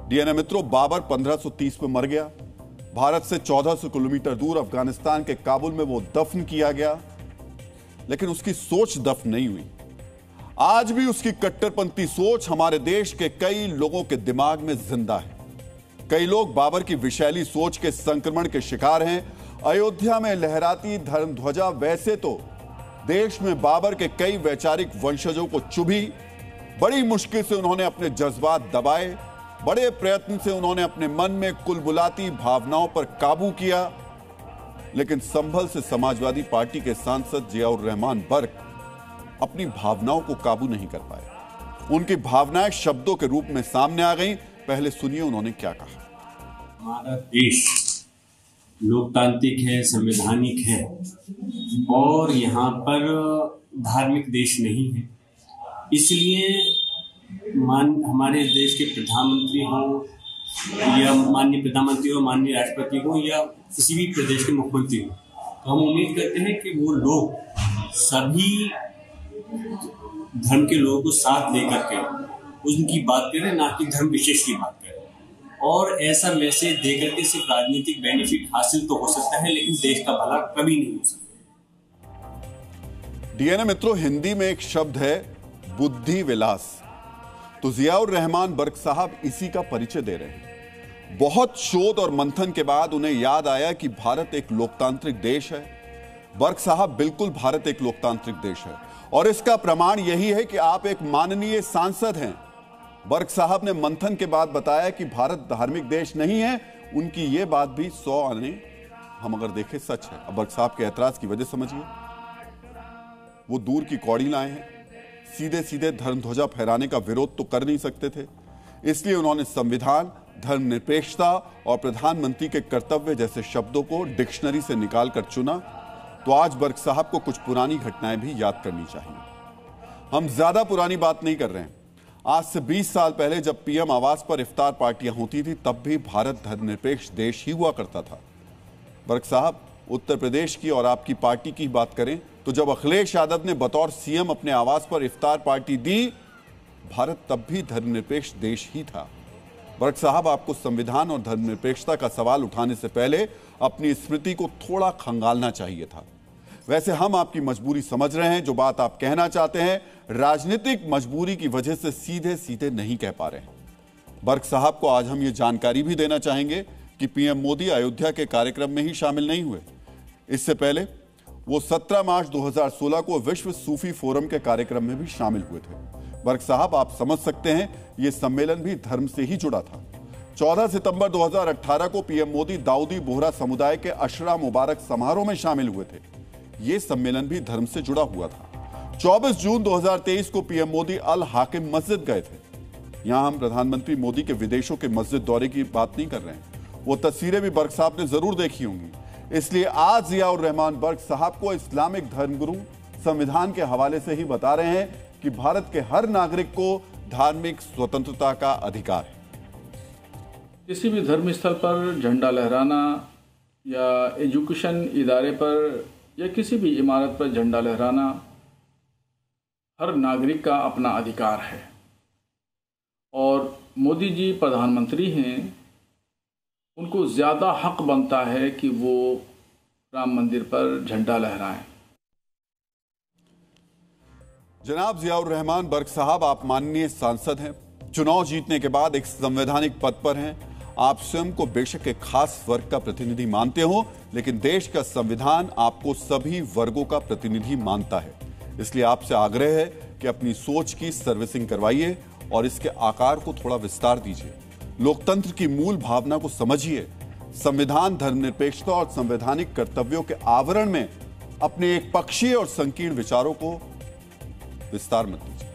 DNA मित्रों, बाबर 1530 में मर गया। भारत से 1400 किलोमीटर दूर अफगानिस्तान के काबुल में वो दफन किया गया, लेकिन उसकी सोच दफन नहीं हुई। आज भी उसकी कट्टरपंथी सोच हमारे देश के कई लोगों के दिमाग में जिंदा है। कई लोग बाबर की विषैली सोच के संक्रमण के शिकार हैं। अयोध्या में लहराती धर्म ध्वजा वैसे तो देश में बाबर के कई वैचारिक वंशजों को चुभी। बड़ी मुश्किल से उन्होंने अपने जज्बात दबाए, बड़े प्रयत्न से उन्होंने अपने मन में कुलबुलाती भावनाओं पर काबू किया, लेकिन संभल से समाजवादी पार्टी के सांसद जियाउर रहमान बर्क अपनी भावनाओं को काबू नहीं कर पाए। उनकी भावनाएं शब्दों के रूप में सामने आ गईं। पहले सुनिए उन्होंने क्या कहा। हमारा देश लोकतांत्रिक है, संवैधानिक है और यहाँ पर धार्मिक देश नहीं है। इसलिए हमारे देश के प्रधानमंत्री हो या माननीय प्रधानमंत्री हो, माननीय राष्ट्रपति हो या किसी भी प्रदेश के मुख्यमंत्री हो, तो हम उम्मीद करते हैं कि वो लोग सभी धर्म के लोगों को साथ लेकर के उनकी बात करें, ना कि धर्म विशेष की बात करें। और ऐसा मैसेज देकर के सिर्फ राजनीतिक बेनिफिट हासिल तो हो सकता है, लेकिन देश का भला कभी नहीं हो सकता। डीएनए मित्रों, हिंदी में एक शब्द है बुद्धि विलास। तो जियाउर रहमान बर्क साहब इसी का परिचय दे रहे हैं। बहुत शोध और मंथन के बाद उन्हें याद आया कि भारत एक लोकतांत्रिक देश है। बर्क साहब, बिल्कुल भारत एक लोकतांत्रिक देश है और इसका प्रमाण यही है कि आप एक माननीय सांसद हैं। बर्क साहब ने मंथन के बाद बताया कि भारत धार्मिक देश नहीं है। उनकी यह बात भी 100 आने हम अगर देखें सच है। अब बर्क साहब के ऐतराज की वजह समझिए। वो दूर की कौड़ी लाए हैं। सीधे सीधे धर्म ध्वजा फहराने का विरोध तो कर नहीं सकते थे, इसलिए उन्होंने संविधान, धर्मनिरपेक्षता और प्रधानमंत्री के कर्तव्य जैसे शब्दों को डिक्शनरी से निकालकर चुना। तो आज बर्क साहब को कुछ पुरानी घटनाएं भी याद करनी चाहिए। हम ज्यादा पुरानी बात नहीं कर रहे हैं। आज से 20 साल पहले जब पीएम आवास पर इफ्तार पार्टियां होती थी, तब भी भारत धर्मनिरपेक्ष देश ही हुआ करता था। बर्क साहब, उत्तर प्रदेश की और आपकी पार्टी की बात करें तो जब अखिलेश यादव ने बतौर सीएम अपने आवास पर इफ्तार पार्टी दी, भारत तब भी धर्मनिरपेक्ष देश ही था। बर्क साहब, आपको संविधान और धर्मनिरपेक्षता का सवाल उठाने से पहले अपनी स्मृति को थोड़ा खंगालना चाहिए था। वैसे हम आपकी मजबूरी समझ रहे हैं। जो बात आप कहना चाहते हैं, राजनीतिक मजबूरी की वजह से सीधे सीधे नहीं कह पा रहे हैं। बर्क साहब को आज हम ये जानकारी भी देना चाहेंगे कि पीएम मोदी अयोध्या के कार्यक्रम में ही शामिल नहीं हुए। इससे पहले वो 17 मार्च 2016 को विश्व सूफी फोरम के कार्यक्रम में भी शामिल हुए थे। बर्क साहब, आप समझ सकते हैं ये सम्मेलन भी धर्म से ही जुड़ा था। 14 सितंबर 2018 को पीएम मोदी दाऊदी बोहरा समुदाय के अशरा मुबारक समारोह में शामिल हुए थे। ये सम्मेलन भी धर्म से जुड़ा हुआ था। 24 जून 2023 को पीएम मोदी अल हाकिम मस्जिद गए थे। यहां हम प्रधानमंत्री मोदी के विदेशों के मस्जिद दौरे की बात नहीं कर रहे हैं। वो तस्वीरें भी बर्क साहब ने जरूर देखी होंगी। इसलिए आज जियाउर रहमान बर्क साहब को इस्लामिक धर्मगुरु संविधान के हवाले से ही बता रहे हैं कि भारत के हर नागरिक को धार्मिक स्वतंत्रता का अधिकार है। किसी भी धर्म स्थल पर झंडा लहराना या एजुकेशन इदारे पर या किसी भी इमारत पर झंडा लहराना हर नागरिक का अपना अधिकार है। और मोदी जी प्रधानमंत्री हैं, उनको ज़्यादा हक बनता है कि वो राम मंदिर पर झंडा लहराएं। जनाब जियाउर रहमान बर्क साहब, आप माननीय सांसद हैं, चुनाव जीतने के बाद एक संवैधानिक पद पर हैं। आप स्वयं को बेशक एक खास वर्ग का प्रतिनिधि मानते हो, लेकिन देश का संविधान आपको सभी वर्गों का प्रतिनिधि मानता है। इसलिए आपसे आग्रह है कि अपनी सोच की सर्विसिंग करवाइए और इसके आकार को थोड़ा विस्तार दीजिए। लोकतंत्र की मूल भावना को समझिए। संविधान, धर्मनिरपेक्षता और संवैधानिक कर्तव्यों के आवरण में अपने एक पक्षीय और संकीर्ण विचारों को विस्तार मत दीजिए।